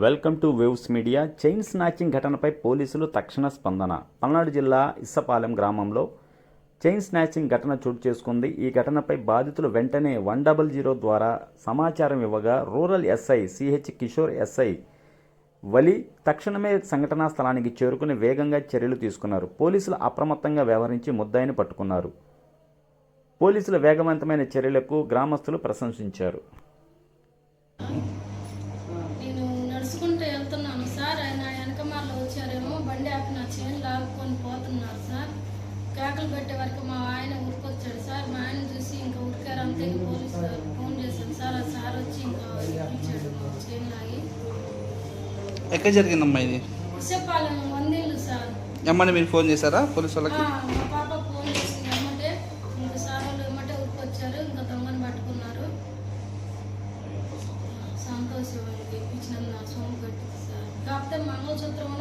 Welcome to waves media. Chain snatching ఘటనపై పోలీసులు తక్షణ స్పందన. పల్నాడు జిల్లా ఇస్సపాలెం గ్రామంలో చైన్ స్నాచింగ్ ఘటన చోటు చేసుకుంది. ఈ ఘటనపై బాధితులు వెంటనే 100 ద్వారా సమాచారం ఇవ్వగా rural SI CH Kishore, SI Vali తక్షణమే సంఘటనా స్థలానికి చేరుకుని వేగంగా చర్యలు తీసుకున్నారు. పోలీసులు అప్రమత్తంగా వ్యవహరించి ముద్దాయిని పట్టుకున్నారు. పోలీసుల వేగవంతమైన చర్యలకు గ్రామస్తులు ప్రశంసించారు. నేను నడుచుకుంటూ వెళ్తున్నాను సార్. ఆయన వెనకమార్లు వచ్చారేమో, బండి ఆపి నా చైన్ లాక్కొని పోతున్నారు సార్. కేకలు పెట్టే వరకు మా ఆయన ఉరికొచ్చాడు సార్. మా ఆయన చూసి ఇంకా ఉరికారు. అంతే పోలీసు ఫోన్ చేశాను సార్. ఆ సార్ వచ్చి ఇంకా ఇచ్చాడు చైన్ లాగి. ఎక్కడ జరిగిందమ్మా ఇది? ఇసుపాలెం వందేళ్ళు సార్. ఎమ్మని మీరు ఫోన్ చేశారా పోలీసు వాళ్ళకి? మా పాప ఫోన్ చేసింది ఎమ్మటే. ఇంకా సార్ వాళ్ళు ఎమ్మటే ఉరికొచ్చారు. ఇంకా దొంగను పట్టుకున్నారు. సంతోషం వాళ్ళకి ఇప్పించిన నా సొమ్ము కట్టింది సార్. కాకపోతే మంగళసూత్రం